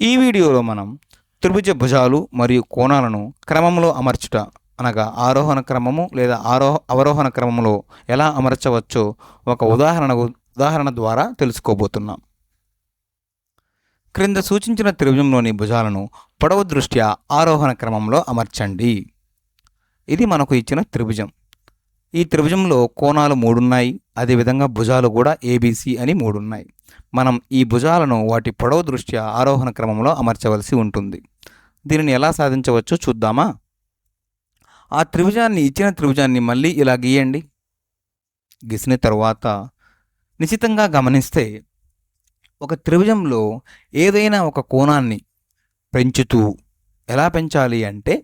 ఈ వీడియోలో మనం త్రిభుజ భుజాలు మరియు కోణాలను క్రమంలో అమర్చుట అనగా ఆరోహణ క్రమము లేదా అవరోహణ క్రమంలో ఎలా అమర్చవచ్చో ఒక ఉదాహరణ ద్వారా తెలుసుకోబోతున్నాం. క్రింద సూచించిన త్రిభుజంలోని భుజాలను పొడవు దృష్ట్యా ఆరోహణ క్రమంలో అమర్చండి. ఇది మనకు ఇచ్చిన త్రిభుజం. ఈ త్రిభుజంలో కోణాలు 3 ఉన్నాయి. అదేవిధంగా భుజాలు కూడా ఏబిసి అని 3 ఉన్నాయి. మనం ఈ భుజాలను వాటి పొడవు దృష్ట్యా ఆరోహణ క్రమంలో అమర్చవలసి ఉంటుంది. దీనిని ఎలా సాధించవచ్చో చూద్దామా? ఆ ఇచ్చిన త్రిభుజాన్ని మళ్ళీ ఇలా గీయండి. గీసిన తరువాత నిశితంగా గమనిస్తే ఒక త్రిభుజంలో ఏదైనా ఒక కోణాన్ని పెంచుతూ, ఎలా పెంచాలి అంటే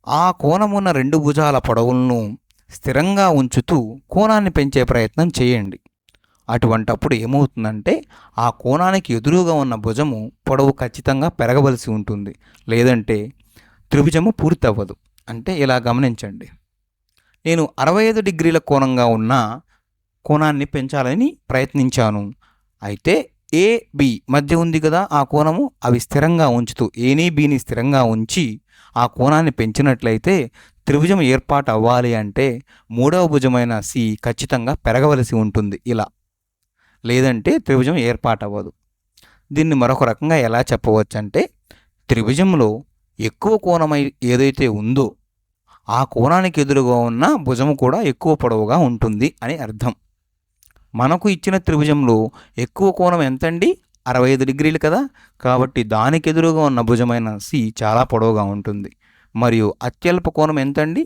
ఆ కోణమున్న 2 భుజాల పొడవులను స్థిరంగా ఉంచుతూ కోణాన్ని పెంచే ప్రయత్నం చేయండి. అటువంటప్పుడు ఏమవుతుందంటే ఆ కోణానికి ఎదురుగా ఉన్న భుజము పొడవు ఖచ్చితంగా పెరగవలసి ఉంటుంది. లేదంటే త్రిభుజము పూర్తి అవ్వదు. అంటే ఇలా గమనించండి. నేను 65 డిగ్రీల కోణంగా ఉన్న కోణాన్ని పెంచాలని ప్రయత్నించాను. అయితే ఏబి మధ్య ఉంది కదా ఆ కోణము, అవి స్థిరంగా ఉంచుతూ ఏని బిని స్థిరంగా ఉంచి ఆ కోణాన్ని పెంచినట్లయితే త్రిభుజం ఏర్పాటు అవ్వాలి అంటే 3వ భుజమైన సి ఖచ్చితంగా పెరగవలసి ఉంటుంది ఇలా. లేదంటే త్రిభుజం ఏర్పాటు అవ్వదు. దీన్ని మరొక రకంగా ఎలా చెప్పవచ్చు అంటే త్రిభుజంలో ఎక్కువ కోణమై ఏదైతే ఉందో ఆ కోణానికి ఎదురుగా ఉన్న భుజము కూడా ఎక్కువ పొడవుగా ఉంటుంది అని అర్థం. మనకు ఇచ్చిన త్రిభుజంలో ఎక్కువ కోణం ఎంతండి? 65 డిగ్రీలు కదా. కాబట్టి దానికి ఎదురుగా ఉన్న భుజమైన సి చాలా పొడవుగా ఉంటుంది. మరియు అత్యల్ప కోణం ఎంతండి?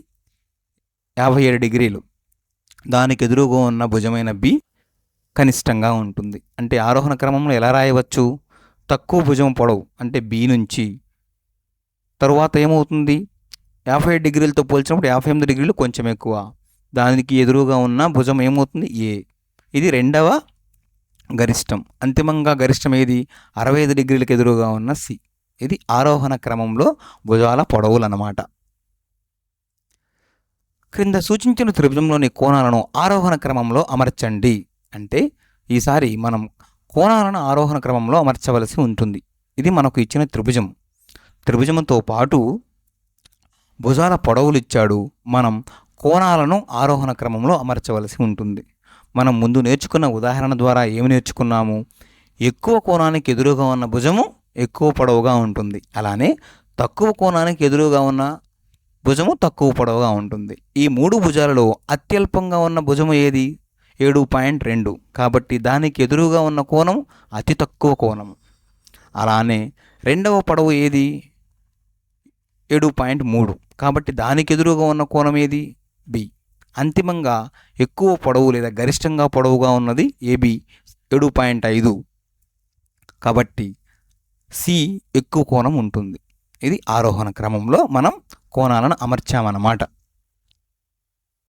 57 డిగ్రీలు. దానికి ఎదురుగా ఉన్న భుజమైన బి కనిష్టంగా ఉంటుంది. అంటే ఆరోహణ క్రమంలో ఎలా రాయవచ్చు? తక్కువ భుజం పొడవు అంటే బి నుంచి తరువాత ఏమవుతుంది? 57 డిగ్రీలతో పోల్చినప్పుడు 58 డిగ్రీలు కొంచెం ఎక్కువ. దానికి ఎదురుగా ఉన్న భుజం ఏమవుతుంది? ఏ. ఇది 2వ గరిష్టం. అంతిమంగా గరిష్టం ఏది? 65 డిగ్రీలకు ఎదురుగా ఉన్న సి. ఇది ఆరోహణ క్రమంలో భుజాల పొడవులు అన్నమాట. క్రింద సూచించిన త్రిభుజంలోని కోణాలను ఆరోహణ క్రమంలో అమర్చండి. అంటే ఈసారి మనం కోణాలను ఆరోహణ క్రమంలో అమర్చవలసి ఉంటుంది. ఇది మనకు ఇచ్చిన త్రిభుజంతో పాటు భుజాల పొడవులు ఇచ్చాడు. మనం కోణాలను ఆరోహణ క్రమంలో అమర్చవలసి ఉంటుంది. మనం ముందు నేర్చుకున్న ఉదాహరణ ద్వారా ఏమి నేర్చుకున్నాము? ఎక్కువ కోణానికి ఎదురుగా ఉన్న భుజము ఎక్కువ పొడవుగా ఉంటుంది. అలానే తక్కువ కోణానికి ఎదురుగా ఉన్న భుజము తక్కువ పొడవుగా ఉంటుంది. ఈ 3 భుజాలలో అత్యల్పంగా ఉన్న భుజము ఏది? 7.2. కాబట్టి దానికి ఎదురుగా ఉన్న కోణం అతి తక్కువ కోణము. అలానే 2వ పొడవు ఏది? 7.3. కాబట్టి దానికి ఎదురుగా ఉన్న కోణం ఏది? బి. అంతిమంగా ఎక్కువ పొడవు లేదా గరిష్టంగా పొడవుగా ఉన్నది ఏబి 7.5. కాబట్టి సి ఎక్కువ కోణం ఉంటుంది. ఇది ఆరోహణ క్రమంలో మనం కోణాలను అమర్చామన్నమాట.